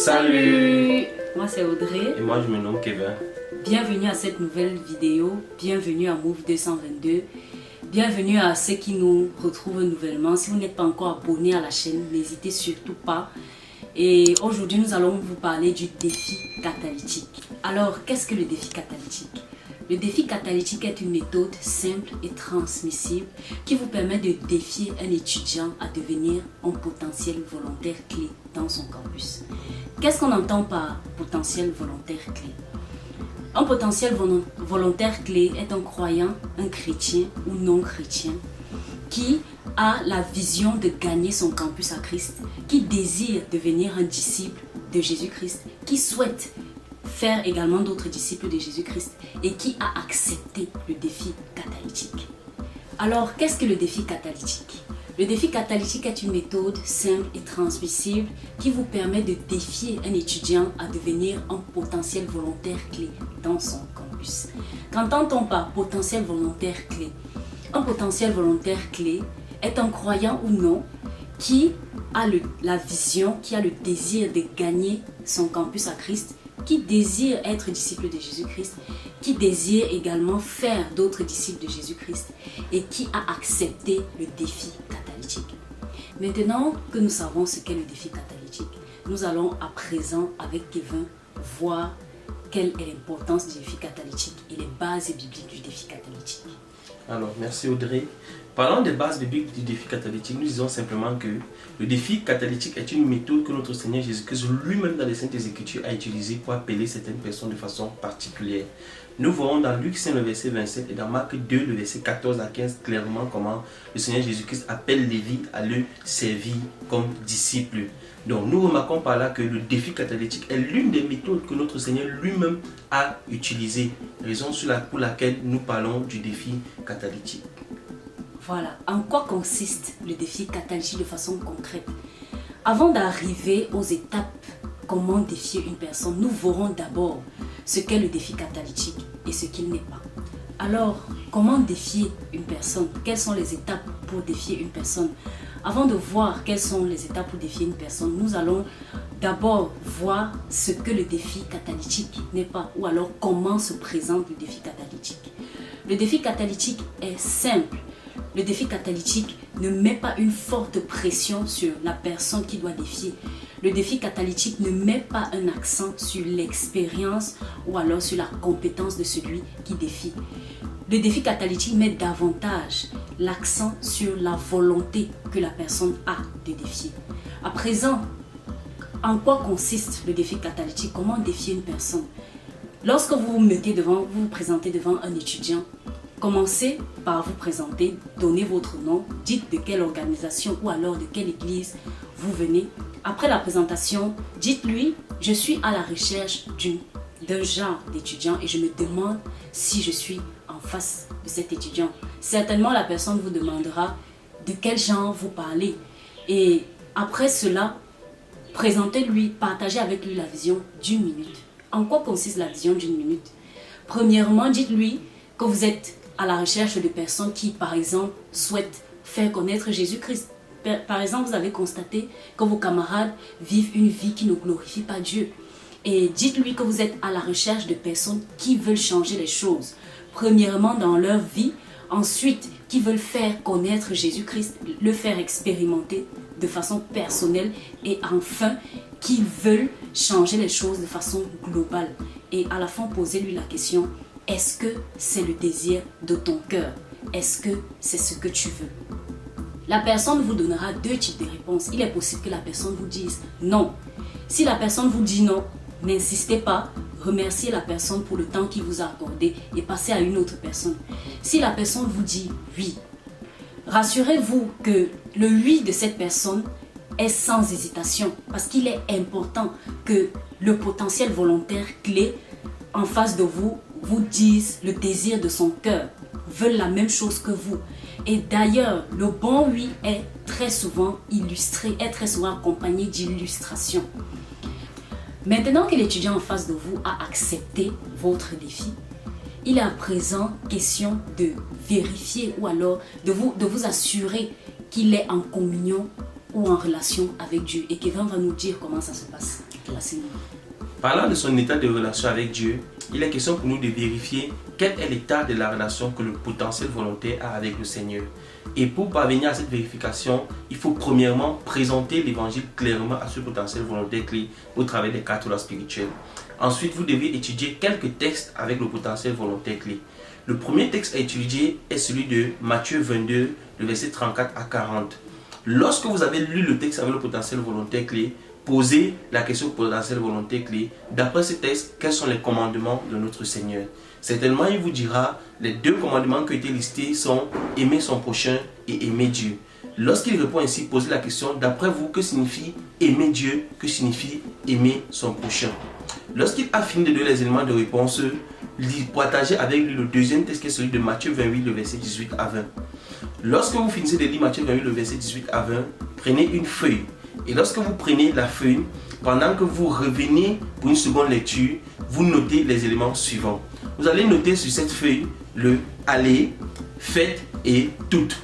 Salut! Moi c'est Audrey. Et moi je me nomme Kevin. Bienvenue à cette nouvelle vidéo. Bienvenue à Move 222. Bienvenue à ceux qui nous retrouvent nouvellement. Si vous n'êtes pas encore abonné à la chaîne, n'hésitez surtout pas. Et aujourd'hui nous allons vous parler du défi catalytique. Alors qu'est-ce que le défi catalytique? Le défi catalytique est une méthode simple et transmissible qui vous permet de défier un étudiant à devenir un potentiel volontaire clé dans son campus. Qu'est-ce qu'on entend par potentiel volontaire clé? Un potentiel volontaire clé est un croyant, un chrétien ou non chrétien qui a la vision de gagner son campus à Christ, qui désire devenir un disciple de Jésus-Christ, qui souhaite faire également d'autres disciples de Jésus-Christ et qui a accepté le défi catalytique. Alors, qu'est-ce que le défi catalytique? Le défi catalytique est une méthode simple et transmissible qui vous permet de défier un étudiant à devenir un potentiel volontaire clé dans son campus. Qu'entend-on par potentiel volontaire clé? Un potentiel volontaire clé est un croyant ou non qui a la vision, qui a le désir de gagner son campus à Christ, qui désire être disciple de Jésus-Christ, qui désire également faire d'autres disciples de Jésus-Christ et qui a accepté le défi catalytique. Maintenant que nous savons ce qu'est le défi catalytique, nous allons à présent avec Kevin voir quelle est l'importance du défi catalytique et les bases bibliques du défi catalytique. Alors, merci Audrey. Parlant des bases bibliques du défi catalytique, nous disons simplement que le défi catalytique est une méthode que notre Seigneur Jésus-Christ lui-même dans les Saintes Écritures a utilisée pour appeler certaines personnes de façon particulière. Nous voyons dans Luc 5 le verset 27 et dans Marc 2 le verset 14 à 15 clairement comment le Seigneur Jésus-Christ appelle Lévi à le servir comme disciple. Donc nous remarquons par là que le défi catalytique est l'une des méthodes que notre Seigneur lui-même a utilisées. Raison pour laquelle nous parlons du défi catalytique. Voilà, en quoi consiste le défi catalytique de façon concrète? Avant d'arriver aux étapes comment défier une personne, nous verrons d'abord ce qu'est le défi catalytique et ce qu'il n'est pas. Alors, comment défier une personne? Quelles sont les étapes pour défier une personne? Avant de voir quelles sont les étapes pour défier une personne, nous allons d'abord voir ce que le défi catalytique n'est pas, ou alors comment se présente le défi catalytique. Le défi catalytique est simple. Le défi catalytique ne met pas une forte pression sur la personne qui doit défier. Le défi catalytique ne met pas un accent sur l'expérience ou alors sur la compétence de celui qui défie. Le défi catalytique met davantage l'accent sur la volonté que la personne a de défier. À présent, en quoi consiste le défi catalytique? Comment défier une personne? Lorsque vous vous présentez devant un étudiant, commencez par vous présenter, donnez votre nom, dites de quelle organisation ou alors de quelle église vous venez. Après la présentation, dites-lui, je suis à la recherche d'un genre d'étudiant et je me demande si je suis en face de cet étudiant. Certainement, la personne vous demandera de quel genre vous parlez. Et après cela, présentez-lui, partagez avec lui la vision d'une minute. En quoi consiste la vision d'une minute? Premièrement, dites-lui que vous êtes à la recherche de personnes qui, par exemple, souhaitent faire connaître Jésus-Christ. Par exemple, vous avez constaté que vos camarades vivent une vie qui ne glorifie pas Dieu. Et dites-lui que vous êtes à la recherche de personnes qui veulent changer les choses. Premièrement, dans leur vie. Ensuite, qui veulent faire connaître Jésus-Christ, le faire expérimenter de façon personnelle. Et enfin, qui veulent changer les choses de façon globale. Et à la fin, posez-lui la question: est-ce que c'est le désir de ton cœur? Est-ce que c'est ce que tu veux? La personne vous donnera deux types de réponses. Il est possible que la personne vous dise non. Si la personne vous dit non, n'insistez pas. Remerciez la personne pour le temps qu'il vous a accordé et passez à une autre personne. Si la personne vous dit oui, rassurez-vous que le oui de cette personne est sans hésitation, parce qu'il est important que le potentiel volontaire clé en face de vous vous dise le désir de son cœur, veulent la même chose que vous. Et d'ailleurs, le bon oui est très souvent illustré, est très souvent accompagné d'illustrations. Maintenant que l'étudiant en face de vous a accepté votre défi, il est à présent question de vérifier ou alors de vous assurer qu'il est en communion ou en relation avec Dieu. Et Kevin va nous dire comment ça se passe. Passez-nous. Parlant de son état de relation avec Dieu, il est question pour nous de vérifier quel est l'état de la relation que le potentiel volontaire a avec le Seigneur. Et pour parvenir à cette vérification, il faut premièrement présenter l'évangile clairement à ce potentiel volontaire clé au travers des 4 lois spirituelles. Ensuite, vous devez étudier quelques textes avec le potentiel volontaire clé. Le premier texte à étudier est celui de Matthieu 22, le verset 34 à 40. Lorsque vous avez lu le texte avec le potentiel volontaire clé, posez la question potentiel volontaire clé. D'après ce texte, quels sont les commandements de notre Seigneur? Certainement, il vous dira, les 2 commandements qui ont été listés sont aimer son prochain et aimer Dieu. Lorsqu'il répond ainsi, posez la question, d'après vous, que signifie aimer Dieu? Que signifie aimer son prochain? Lorsqu'il a fini de donner les éléments de réponse, partagez avec lui le deuxième texte qui est celui de Matthieu 28, le verset 18 à 20. Lorsque vous finissez de lire Matthieu 28, le verset 18 à 20, prenez une feuille. Et lorsque vous prenez la feuille, pendant que vous revenez pour une seconde lecture, vous notez les éléments suivants. Vous allez noter sur cette feuille le aller, faites et toutes.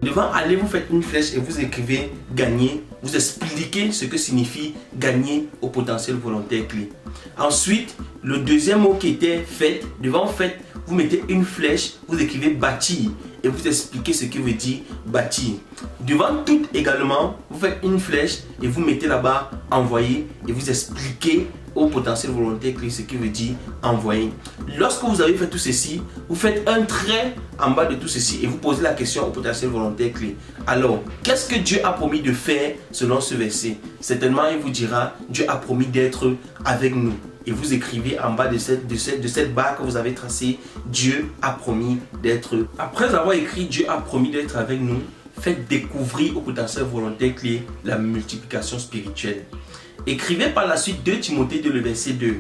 Devant aller, vous faites une flèche et vous écrivez gagner. Vous expliquez ce que signifie gagner au potentiel volontaire clé. Ensuite, le deuxième mot qui était faites, devant faites, vous mettez une flèche, vous écrivez bâtir et vous expliquez ce que veut dire bâtir. Devant tout également, vous faites une flèche et vous mettez là-bas envoyer et vous expliquez au potentiel volontaire clé ce qui veut dire envoyer. Lorsque vous avez fait tout ceci, vous faites un trait en bas de tout ceci et vous posez la question au potentiel volontaire clé. Alors, qu'est-ce que Dieu a promis de faire selon ce verset? Certainement, il vous dira, Dieu a promis d'être avec nous. Et vous écrivez en bas de cette barre que vous avez tracée, Dieu a promis d'être. Après avoir écrit Dieu a promis d'être avec nous, faites découvrir au potentiel volontaire clé la multiplication spirituelle. Écrivez par la suite 2 Timothée 2, le verset 2.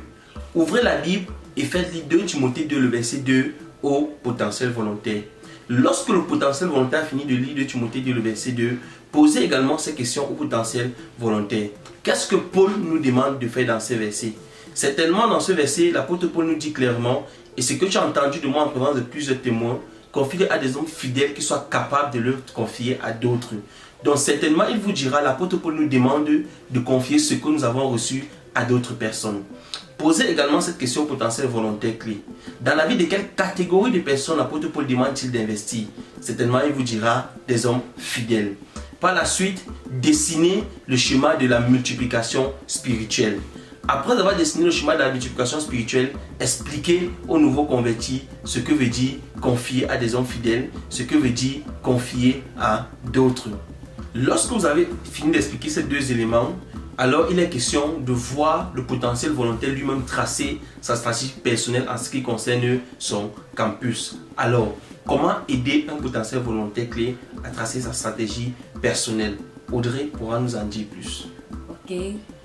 Ouvrez la Bible et faites lire 2 Timothée 2, le verset 2 au potentiel volontaire. Lorsque le potentiel volontaire a fini de lire 2 Timothée 2, le verset 2, posez également ces questions au potentiel volontaire. Qu'est-ce que Paul nous demande de faire dans ces versets? Certainement dans ce verset, l'apôtre Paul nous dit clairement, et ce que tu as entendu de moi en présence de plusieurs témoins, confiez à des hommes fidèles qui soient capables de le confier à d'autres. Donc certainement, il vous dira, l'apôtre Paul nous demande de confier ce que nous avons reçu à d'autres personnes. Posez également cette question potentielle volontaire clé. Dans la vie de quelle catégorie de personnes l'apôtre Paul demande-t-il d'investir? Certainement, il vous dira des hommes fidèles. Par la suite, dessinez le schéma de la multiplication spirituelle. Après avoir dessiné le schéma de la multiplication spirituelle, expliquez aux nouveaux convertis ce que veut dire confier à des hommes fidèles, ce que veut dire confier à d'autres. Lorsque vous avez fini d'expliquer ces 2 éléments, alors il est question de voir le potentiel volontaire lui-même tracer sa stratégie personnelle en ce qui concerne son campus. Alors, comment aider un potentiel volontaire clé à tracer sa stratégie personnelle? Audrey pourra nous en dire plus. Ok.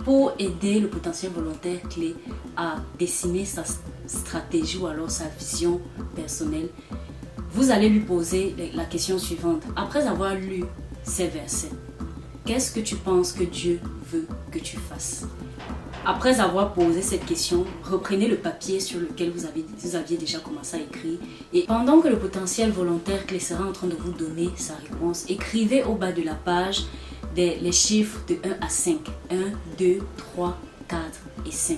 Pour aider le potentiel volontaire clé à dessiner sa stratégie ou alors sa vision personnelle, vous allez lui poser la question suivante. Après avoir lu ces versets, qu'est-ce que tu penses que Dieu veut que tu fasses? Après avoir posé cette question, reprenez le papier sur lequel vous aviez déjà commencé à écrire et pendant que le potentiel volontaire clé sera en train de vous donner sa réponse, écrivez au bas de la page les chiffres de 1 à 5. 1, 2, 3, 4 et 5.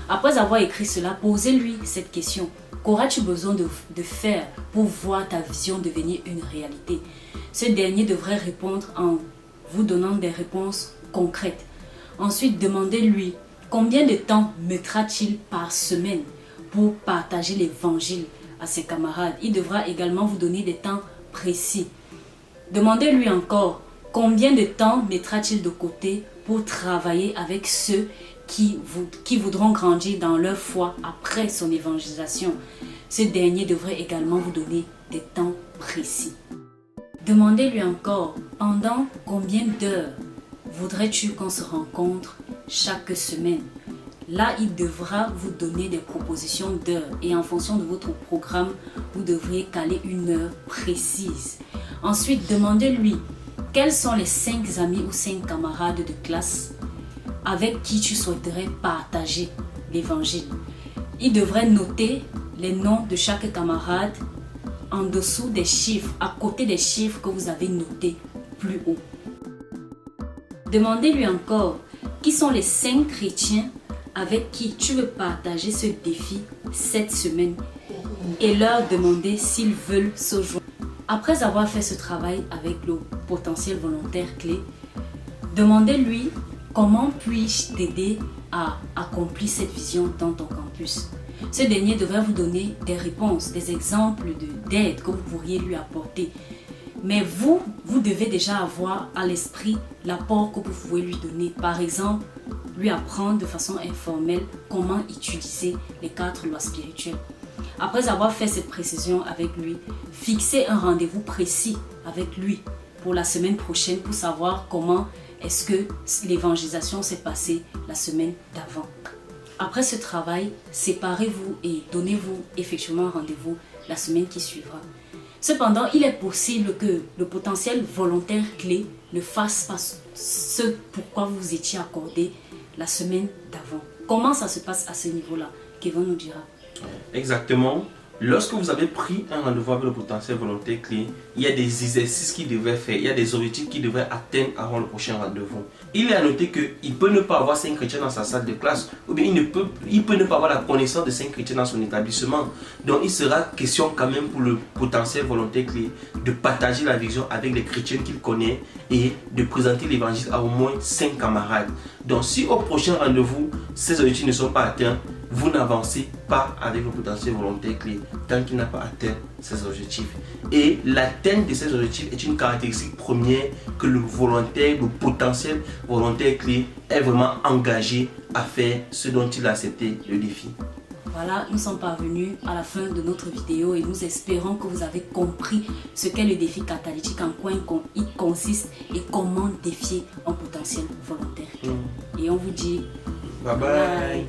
Après avoir écrit cela, posez-lui cette question. Qu'auras-tu besoin de faire pour voir ta vision devenir une réalité? Ce dernier devrait répondre en vous donnant des réponses concrètes. Ensuite, demandez-lui combien de temps mettra-t-il par semaine pour partager l'évangile à ses camarades. Il devra également vous donner des temps précis. Demandez-lui encore combien de temps mettra-t-il de côté pour travailler avec ceux qui voudront grandir dans leur foi après son évangélisation. Ce dernier devrait également vous donner des temps précis. Demandez-lui encore, pendant combien d'heures voudrais-tu qu'on se rencontre chaque semaine? Là, il devra vous donner des propositions d'heures et en fonction de votre programme, vous devriez caler une heure précise. Ensuite, demandez-lui quels sont les 5 amis ou 5 camarades de classe avec qui tu souhaiterais partager l'évangile. Il devrait noter les noms de chaque camarade en dessous des chiffres, à côté des chiffres que vous avez notés plus haut. Demandez-lui encore qui sont les 5 chrétiens avec qui tu veux partager ce défi cette semaine et leur demander s'ils veulent se joindre. Après avoir fait ce travail avec le potentiel volontaire clé, demandez-lui comment puis-je t'aider à accomplir cette vision dans ton campus. Ce dernier devrait vous donner des réponses, des exemples d'aide que vous pourriez lui apporter. Mais vous devez déjà avoir à l'esprit l'apport que vous pouvez lui donner. Par exemple, lui apprendre de façon informelle comment utiliser les 4 lois spirituelles. Après avoir fait cette précision avec lui, fixez un rendez-vous précis avec lui pour la semaine prochaine pour savoir comment est-ce que l'évangélisation s'est passée la semaine d'avant. Après ce travail, séparez-vous et donnez-vous effectivement un rendez-vous la semaine qui suivra. Cependant, il est possible que le potentiel volontaire clé ne fasse pas ce pourquoi vous vous étiez accordé la semaine d'avant. Comment ça se passe à ce niveau-là? Kevin nous dira. Exactement. Lorsque vous avez pris un rendez-vous avec le potentiel volontaire clé, il y a des exercices qu'il devrait faire, il y a des objectifs qu'il devrait atteindre avant le prochain rendez-vous. Il est à noter qu'il peut ne pas avoir 5 chrétiens dans sa salle de classe, ou bien il peut ne pas avoir la connaissance de 5 chrétiens dans son établissement. Donc il sera question quand même pour le potentiel volontaire clé de partager la vision avec les chrétiens qu'il connaît et de présenter l'évangile à au moins 5 camarades. Donc si au prochain rendez-vous, ces objectifs ne sont pas atteints, vous n'avancez pas avec le potentiel volontaire clé tant qu'il n'a pas atteint ses objectifs. Et l'atteinte de ces objectifs est une caractéristique première que le volontaire, le potentiel volontaire clé est vraiment engagé à faire ce dont il a accepté le défi. Voilà, nous sommes parvenus à la fin de notre vidéo et nous espérons que vous avez compris ce qu'est le défi catalytique, en quoi il consiste et comment défier un potentiel volontaire. Et on vous dit Bye bye.